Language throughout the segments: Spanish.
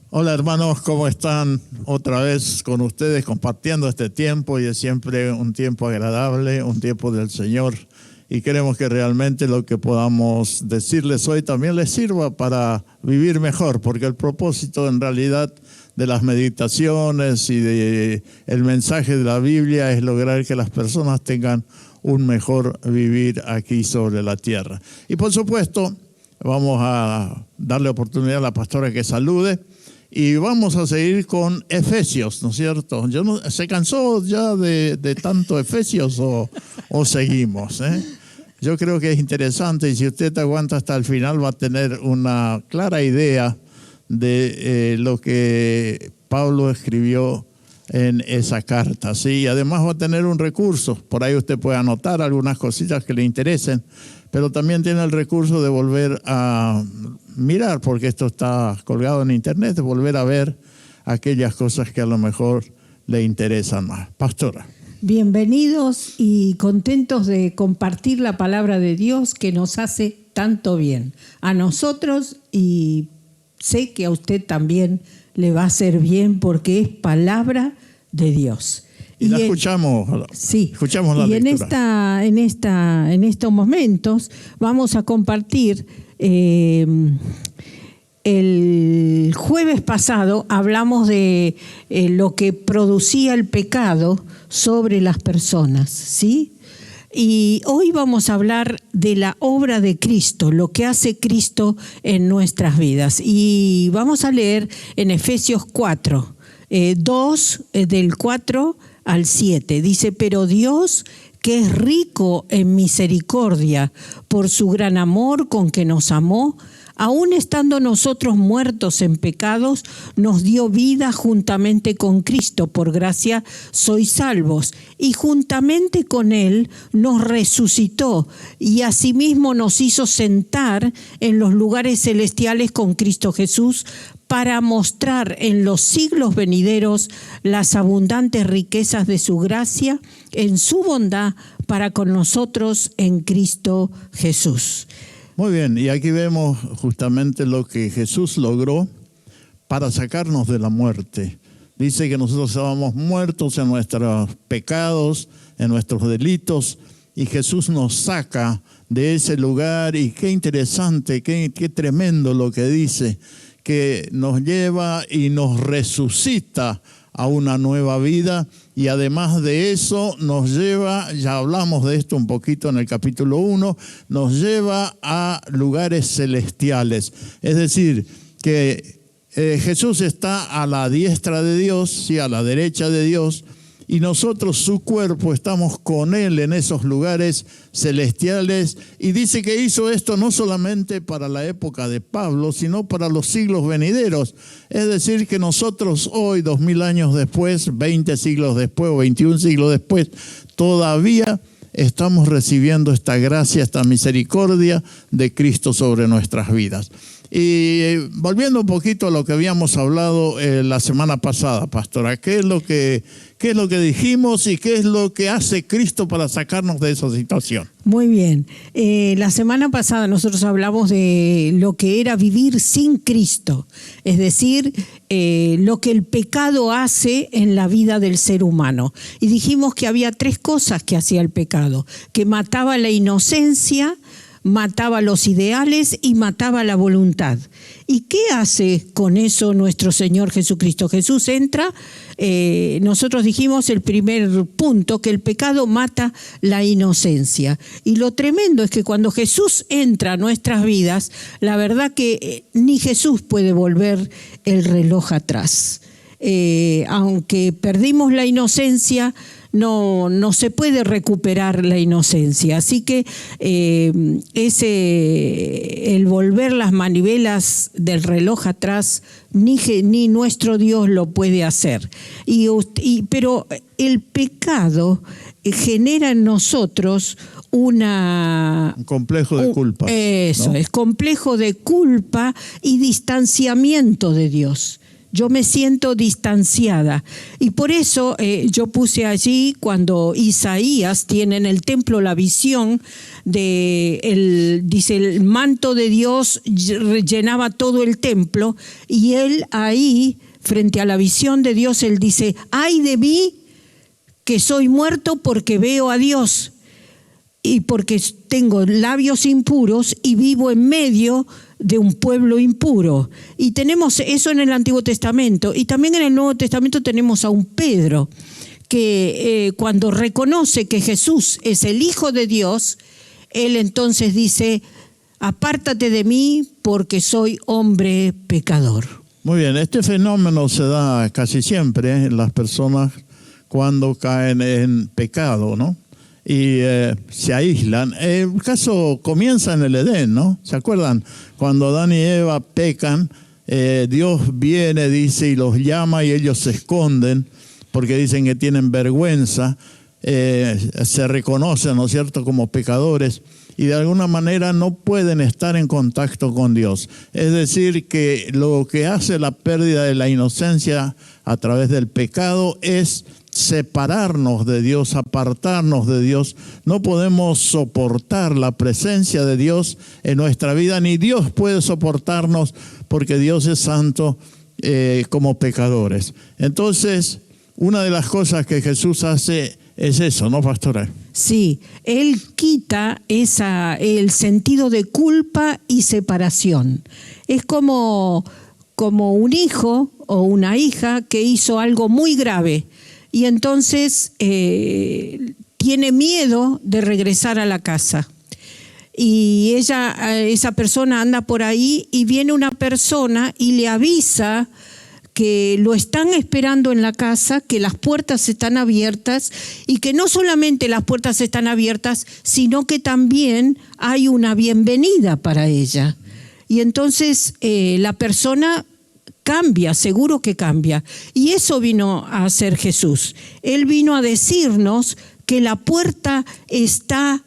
Hola hermanos, ¿cómo están? Otra vez con ustedes compartiendo este tiempo y es siempre un tiempo agradable, un tiempo del Señor. Y queremos que realmente lo que podamos decirles hoy también les sirva para vivir mejor, porque el propósito en realidad de las meditaciones y de el mensaje de la Biblia es lograr que las personas tengan un mejor vivir aquí sobre la tierra. Y por supuesto, vamos a darle oportunidad a la pastora que salude. Y vamos a seguir con Efesios, ¿no es cierto? ¿Se cansó ya de tanto Efesios o seguimos? Yo creo que es interesante y si usted aguanta hasta el final va a tener una clara idea de lo que Pablo escribió en esa carta. ¿Sí? Y además va a tener un recurso, por ahí usted puede anotar algunas cositas que le interesen, pero también tiene el recurso de volver a mirar, porque esto está colgado en internet, de volver a ver aquellas cosas que a lo mejor le interesan más. Pastora. Bienvenidos y contentos de compartir la palabra de Dios que nos hace tanto bien a nosotros y sé que a usted también le va a hacer bien porque es palabra de Dios. Y la escuchamos. Sí. Escuchamos la lectura. Y en estos momentos vamos a compartir. El jueves pasado hablamos de lo que producía el pecado sobre las personas, ¿sí? Y hoy vamos a hablar de la obra de Cristo, lo que hace Cristo en nuestras vidas. Y vamos a leer en Efesios 4, 2 del 4 al 7. Dice, pero Dios, que es rico en misericordia, por su gran amor con que nos amó, aun estando nosotros muertos en pecados, nos dio vida juntamente con Cristo. Por gracia sois salvos. Y juntamente con Él nos resucitó y asimismo nos hizo sentar en los lugares celestiales con Cristo Jesús, para mostrar en los siglos venideros las abundantes riquezas de su gracia en su bondad para con nosotros en Cristo Jesús. Muy bien, y aquí vemos justamente lo que Jesús logró para sacarnos de la muerte. Dice que nosotros estábamos muertos en nuestros pecados, en nuestros delitos, y Jesús nos saca de ese lugar. Y qué interesante, qué tremendo lo que dice, que nos lleva y nos resucita a una nueva vida, y además de eso nos lleva, ya hablamos de esto un poquito en el capítulo 1, nos lleva a lugares celestiales. Es decir, que Jesús está a la diestra de Dios, sí, a la derecha de Dios, y nosotros, su cuerpo, estamos con Él en esos lugares celestiales. Y dice que hizo esto no solamente para la época de Pablo, sino para los siglos venideros. Es decir, que nosotros hoy, 2000 años después, 20 siglos después o 21 siglos después, todavía estamos recibiendo esta gracia, esta misericordia de Cristo sobre nuestras vidas. Y volviendo un poquito a lo que habíamos hablado la semana pasada, pastora, ¿qué es lo que dijimos y qué es lo que hace Cristo para sacarnos de esa situación? Muy bien. La semana pasada nosotros hablamos de lo que era vivir sin Cristo, es decir, lo que el pecado hace en la vida del ser humano. Y dijimos que había tres cosas que hacía el pecado, que mataba la inocencia, mataba los ideales y mataba la voluntad. ¿Y qué hace con eso nuestro Señor Jesucristo? Jesús entra, nosotros dijimos el primer punto, que el pecado mata la inocencia. Y lo tremendo es que cuando Jesús entra a nuestras vidas, la verdad que ni Jesús puede volver el reloj atrás. Aunque perdimos la inocencia, no se puede recuperar la inocencia. Así que el volver las manivelas del reloj atrás, ni nuestro Dios lo puede hacer. Pero el pecado genera en nosotros un complejo de culpa. Eso, ¿no? Es complejo de culpa y distanciamiento de Dios. yo me siento distanciada. Y por eso yo puse allí, cuando Isaías tiene en el templo la visión dice, el manto de Dios llenaba todo el templo, y él ahí, frente a la visión de Dios, él dice: ay de mí, que soy muerto, porque veo a Dios, y porque tengo labios impuros y vivo en medio de un pueblo impuro. Y tenemos eso en el Antiguo Testamento, y también en el Nuevo Testamento tenemos a un Pedro que cuando reconoce que Jesús es el Hijo de Dios, él entonces dice: apártate de mí, porque soy hombre pecador. Muy bien, este fenómeno se da casi siempre en las personas cuando caen en pecado, ¿no? Y se aíslan. El caso comienza en el Edén, ¿no? ¿Se acuerdan? Cuando Adán y Eva pecan, Dios viene, dice, y los llama, y ellos se esconden porque dicen que tienen vergüenza, se reconocen, ¿no es cierto?, como pecadores, y de alguna manera no pueden estar en contacto con Dios. Es decir, que lo que hace la pérdida de la inocencia a través del pecado es separarnos de Dios, apartarnos de Dios. No podemos soportar la presencia de Dios en nuestra vida, ni Dios puede soportarnos, porque Dios es santo, como pecadores. Entonces, una de las cosas que Jesús hace es eso, ¿no, pastora? Sí, Él quita el sentido de culpa y separación. Es como un hijo o una hija que hizo algo muy grave, y entonces tiene miedo de regresar a la casa. Y esa persona anda por ahí, y viene una persona y le avisa que lo están esperando en la casa, que las puertas están abiertas, y que no solamente las puertas están abiertas, sino que también hay una bienvenida para ella. Y entonces la persona cambia, seguro que cambia. Y eso vino a hacer Jesús. Él vino a decirnos que la puerta está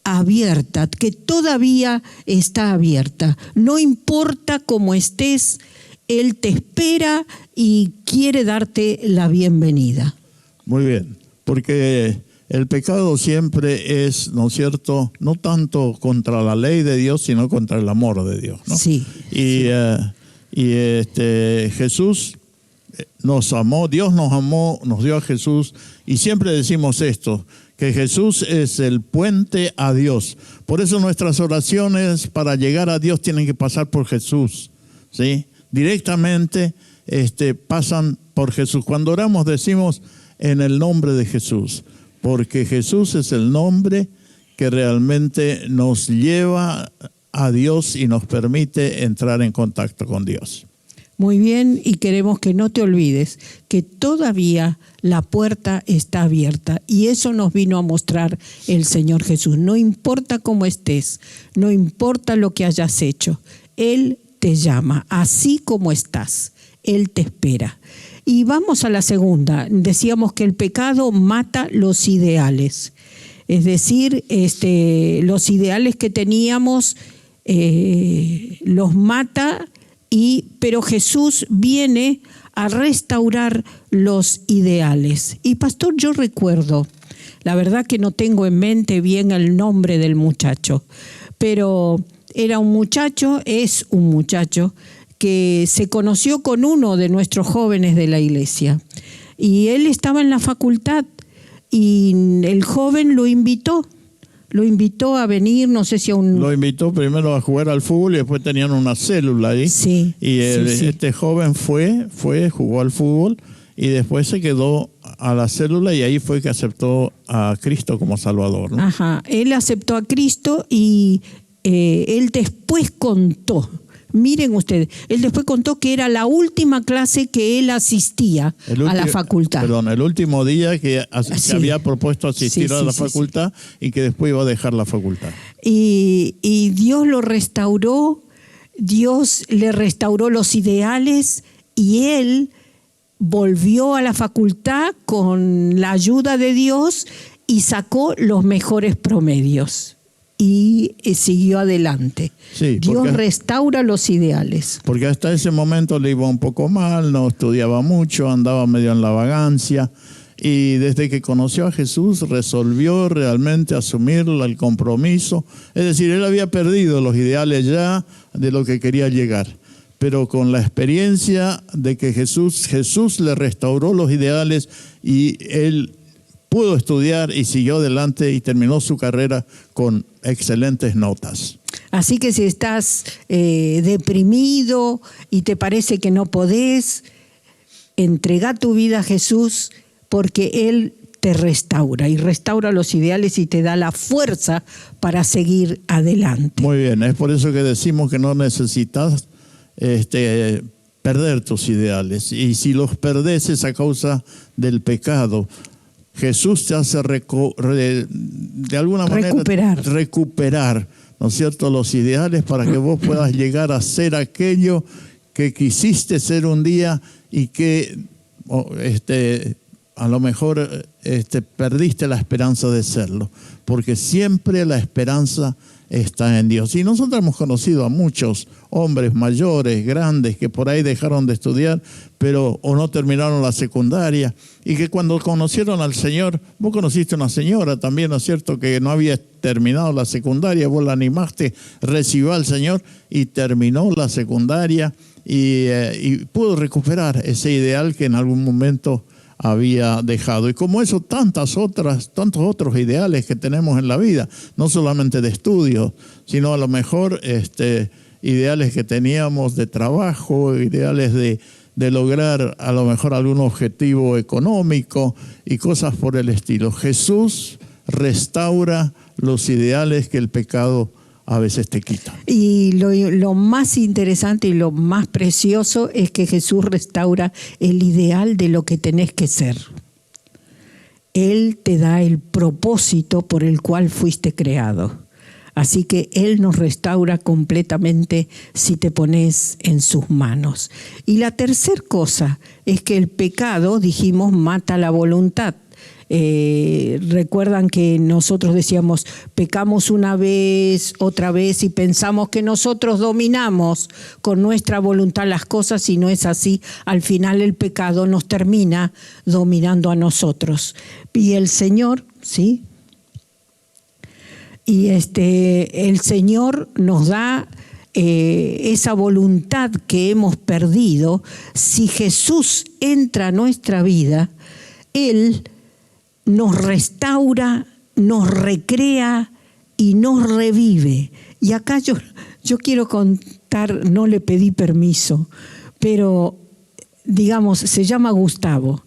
abierta, que todavía está abierta. No importa cómo estés, Él te espera y quiere darte la bienvenida. Muy bien, porque el pecado siempre es, ¿no es cierto?, no tanto contra la ley de Dios, sino contra el amor de Dios, ¿no? Sí. Jesús nos amó, Dios nos amó, nos dio a Jesús, y siempre decimos esto, que Jesús es el puente a Dios. Por eso nuestras oraciones para llegar a Dios tienen que pasar por Jesús, ¿sí? Directamente pasan por Jesús. Cuando oramos decimos en el nombre de Jesús, porque Jesús es el nombre que realmente nos lleva a Dios y nos permite entrar en contacto con Dios. Muy bien, y queremos que no te olvides que todavía la puerta está abierta, y eso nos vino a mostrar el Señor Jesús. No importa cómo estés, no importa lo que hayas hecho, Él te llama, así como estás, Él te espera. Y vamos a la segunda. Decíamos que el pecado mata los ideales, es decir, los ideales que teníamos los mata, pero Jesús viene a restaurar los ideales. Y pastor, yo recuerdo, la verdad que no tengo en mente bien el nombre del muchacho, pero era un muchacho, es un muchacho que se conoció con uno de nuestros jóvenes de la iglesia, y él estaba en la facultad, y el joven lo invitó a venir, no sé si a un... Lo invitó primero a jugar al fútbol, y después tenían una célula ahí. Sí. Y este joven jugó al fútbol, y después se quedó a la célula, y ahí fue que aceptó a Cristo como Salvador, ¿no? Ajá, él aceptó a Cristo, y él después contó, miren ustedes, él después contó que era la última clase que él asistía a la facultad. Perdón, el último día que se había propuesto asistir a la facultad, y que después iba a dejar la facultad. Y Dios lo restauró, Dios le restauró los ideales, y él volvió a la facultad con la ayuda de Dios y sacó los mejores promedios. y siguió adelante. Sí, Dios restaura los ideales. Porque hasta ese momento le iba un poco mal, no estudiaba mucho, andaba medio en la vagancia. Y desde que conoció a Jesús resolvió realmente asumir el compromiso. Es decir, él había perdido los ideales ya de lo que quería llegar. Pero con la experiencia de que Jesús le restauró los ideales y él pudo estudiar y siguió adelante y terminó su carrera con excelentes notas. Así que si estás deprimido y te parece que no podés, entrega tu vida a Jesús, porque Él te restaura y restaura los ideales y te da la fuerza para seguir adelante. Muy bien, es por eso que decimos que no necesitas perder tus ideales. Y si los perdés es a causa del pecado. Jesús te hace de alguna manera recuperar, ¿no es cierto?, los ideales para que vos puedas llegar a ser aquello que quisiste ser un día y que a lo mejor perdiste la esperanza de serlo, porque siempre la esperanza está en Dios. Y nosotros hemos conocido a muchos hombres mayores, grandes, que por ahí dejaron de estudiar, o no terminaron la secundaria, y que cuando conocieron al Señor, vos conociste una señora también, ¿no es cierto?, que no había terminado la secundaria, vos la animaste, recibió al Señor y terminó la secundaria y pudo recuperar ese ideal que en algún momento había dejado. Y como eso, tantos otros ideales que tenemos en la vida, no solamente de estudio, sino a lo mejor ideales que teníamos de trabajo, ideales de lograr a lo mejor algún objetivo económico y cosas por el estilo. Jesús restaura los ideales que el pecado a veces te quita. Y lo más interesante y lo más precioso es que Jesús restaura el ideal de lo que tenés que ser. Él te da el propósito por el cual fuiste creado. Así que Él nos restaura completamente si te pones en sus manos. Y la tercera cosa es que el pecado, dijimos, mata la voluntad. Recuerdan que nosotros decíamos, pecamos una vez, otra vez y pensamos que nosotros dominamos con nuestra voluntad las cosas y no es así. Al final el pecado nos termina dominando a nosotros. Y el Señor, ¿sí? Y el Señor nos da esa voluntad que hemos perdido. Si Jesús entra a nuestra vida, Él nos restaura, nos recrea y nos revive. Y acá yo quiero contar, no le pedí permiso, pero digamos, se llama Gustavo.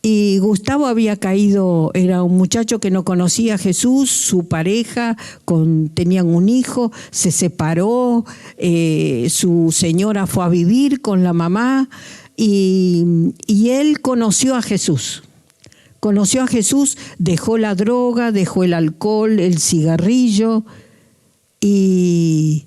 Y Gustavo había caído, era un muchacho que no conocía a Jesús, su pareja, tenían un hijo, se separó, su señora fue a vivir con la mamá y él conoció a Jesús. Conoció a Jesús, dejó la droga, dejó el alcohol, el cigarrillo y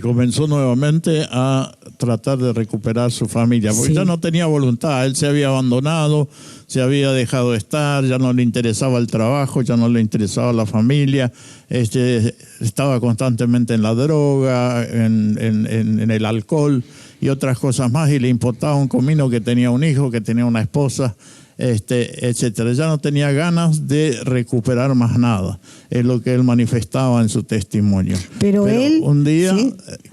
comenzó nuevamente a tratar de recuperar su familia, porque ya no tenía voluntad, él se había abandonado, se había dejado de estar, ya no le interesaba el trabajo, ya no le interesaba la familia, estaba constantemente en la droga, en el alcohol y otras cosas más, y le importaba un comino que tenía un hijo, que tenía una esposa, etcétera. Ya no tenía ganas de recuperar más nada, es lo que él manifestaba en su testimonio. Pero él un día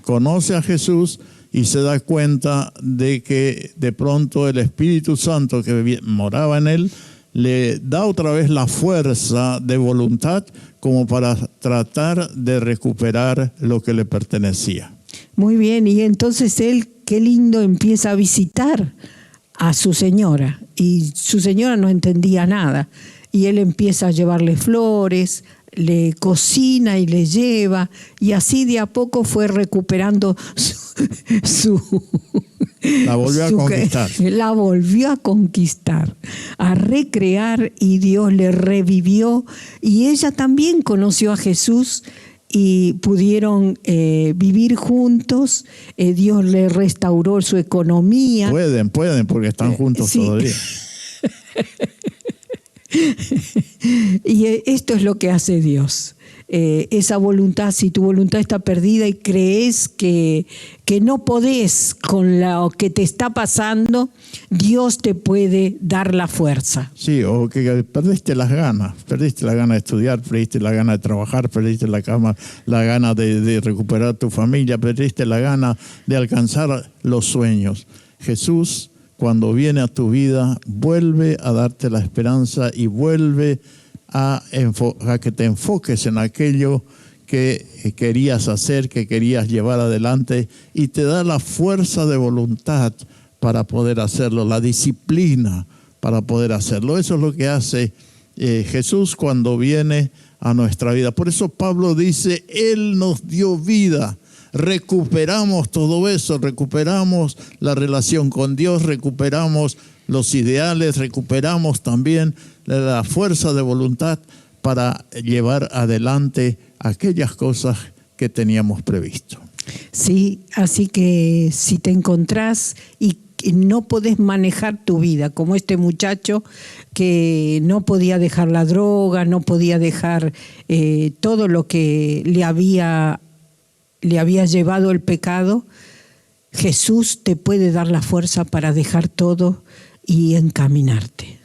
conoce a Jesús y se da cuenta de que de pronto el Espíritu Santo que moraba en él le da otra vez la fuerza de voluntad como para tratar de recuperar lo que le pertenecía. Muy bien, y entonces él, qué lindo, empieza a visitar a su señora, y su señora no entendía nada, y él empieza a llevarle flores, le cocina y le lleva, y así de a poco fue recuperando la volvió a conquistar. La volvió a conquistar, a recrear, y Dios le revivió, y ella también conoció a Jesús y pudieron vivir juntos. Dios le restauró su economía. Pueden, porque están juntos todavía. Y esto es lo que hace Dios. esa voluntad, si tu voluntad está perdida y crees que no podés con lo que te está pasando, Dios te puede dar la fuerza. Sí, o que perdiste las ganas de estudiar, perdiste la gana de trabajar, perdiste la gana de recuperar tu familia, perdiste la gana de alcanzar los sueños. Jesús, cuando viene a tu vida, vuelve a darte la esperanza y vuelve a que te enfoques en aquello que querías hacer, que querías llevar adelante, y te da la fuerza de voluntad para poder hacerlo, la disciplina para poder hacerlo. Eso es lo que hace Jesús cuando viene a nuestra vida. Por eso Pablo dice, Él nos dio vida. Recuperamos todo eso, recuperamos la relación con Dios, recuperamos los ideales, recuperamos también la fuerza de voluntad para llevar adelante aquellas cosas que teníamos previsto. Sí, así que si te encontrás y no podés manejar tu vida, como este muchacho que no podía dejar la droga, no podía dejar todo lo que le había llevado el pecado, Jesús te puede dar la fuerza para dejar todo y encaminarte.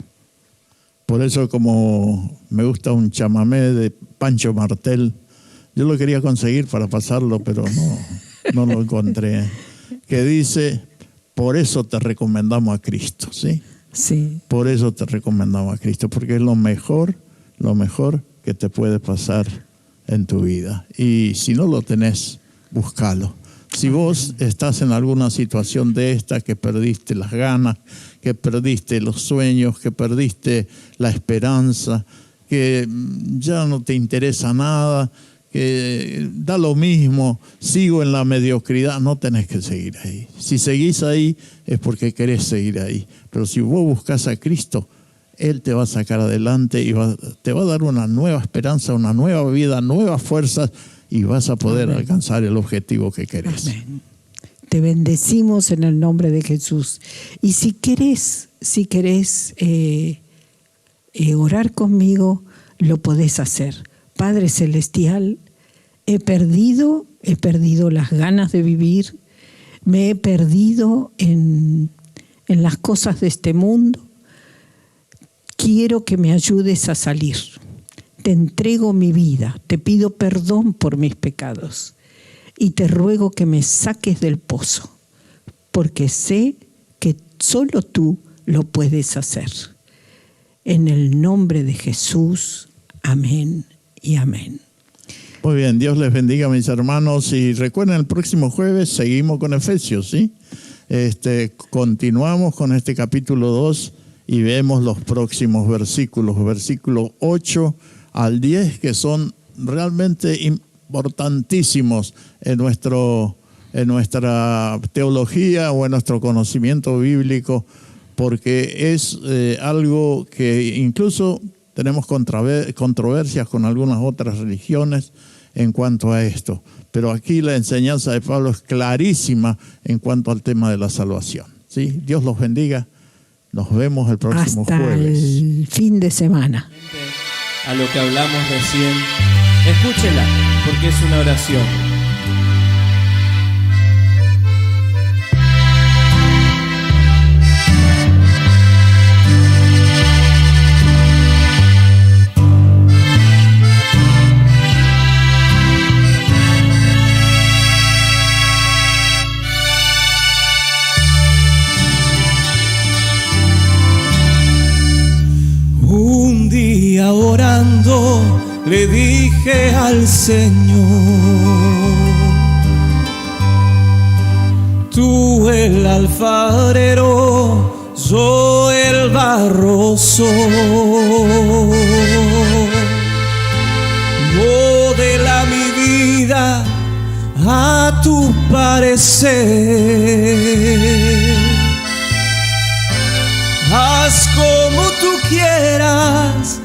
Por eso, como me gusta un chamamé de Pancho Martel, yo lo quería conseguir para pasarlo, pero no lo encontré, que dice, por eso te recomendamos a Cristo, ¿sí? Sí. Por eso te recomendamos a Cristo, porque es lo mejor que te puede pasar en tu vida. Y si no lo tenés, búscalo. Si vos estás en alguna situación de esta, que perdiste las ganas, que perdiste los sueños, que perdiste la esperanza, que ya no te interesa nada, que da lo mismo, sigo en la mediocridad, no tenés que seguir ahí. Si seguís ahí es porque querés seguir ahí. Pero si vos buscás a Cristo, Él te va a sacar adelante y te va a dar una nueva esperanza, una nueva vida, nuevas fuerzas, y vas a poder Amén. Alcanzar el objetivo que querés. Amén. Te bendecimos en el nombre de Jesús. Y si querés orar conmigo, lo podés hacer. Padre Celestial, he perdido las ganas de vivir, me he perdido en las cosas de este mundo. Quiero que me ayudes a salir. Te entrego mi vida, te pido perdón por mis pecados y te ruego que me saques del pozo, porque sé que solo tú lo puedes hacer. En el nombre de Jesús, amén y amén. Muy bien, Dios les bendiga, mis hermanos, y recuerden, el próximo jueves seguimos con Efesios, ¿sí? Continuamos con este capítulo 2 y vemos los próximos versículos 8 al 10, que son realmente importantísimos en nuestra teología o en nuestro conocimiento bíblico, porque es algo que incluso tenemos controversias con algunas otras religiones en cuanto a esto. Pero aquí la enseñanza de Pablo es clarísima en cuanto al tema de la salvación, ¿sí? Dios los bendiga. Nos vemos el próximo jueves. Hasta el fin de semana. A lo que hablamos recién, escúchela, porque es una oración. Orando le dije al Señor, tú el alfarero, yo el barroso, modela mi vida a tu parecer, haz como tú quieras,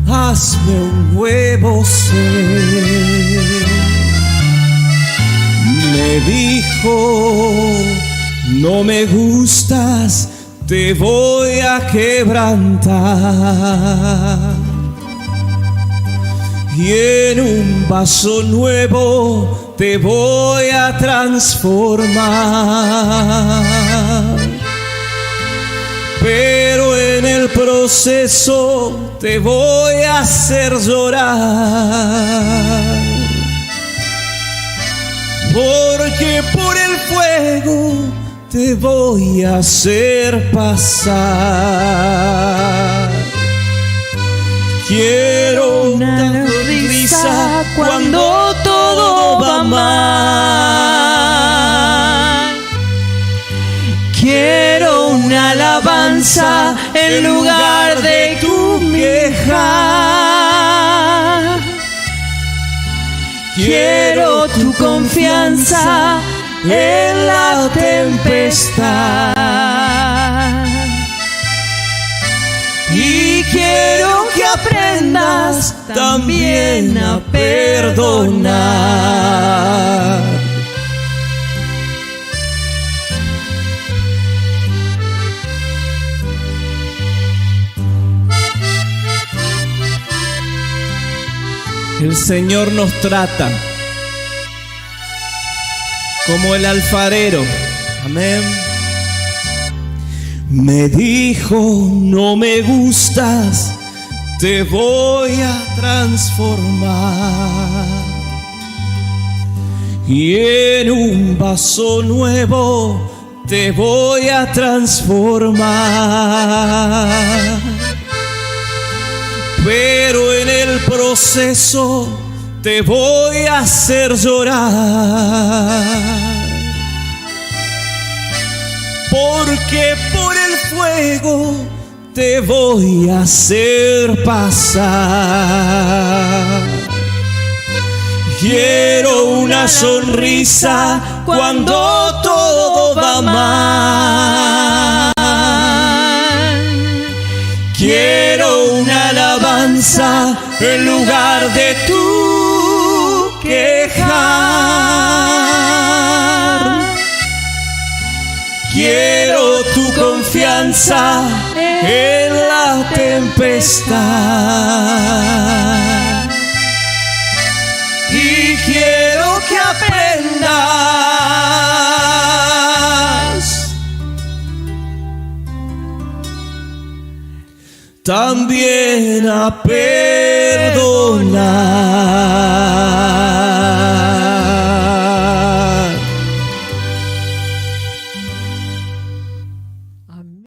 hazme un nuevo ser. Me dijo, no me gustas, te voy a quebrantar. y en un vaso nuevo te voy a transformar. Pero en el proceso te voy a hacer llorar, porque por el fuego te voy a hacer pasar. Quiero una risa cuando todo va mal. Quiero una alabanza en lugar de tu queja. Quiero tu confianza en la tempestad. Y quiero que aprendas también a perdonar. El Señor nos trata como el alfarero. Amén. Me dijo, no me gustas, te voy a transformar. Y en un vaso nuevo te voy a transformar. Pero en el proceso te voy a hacer llorar, porque por el fuego te voy a hacer pasar. Quiero una sonrisa cuando todo va mal. Quiero una alabanza en lugar de tu quejar. Quiero tu confianza en la tempestad. Y quiero que aprendas también a perdonar.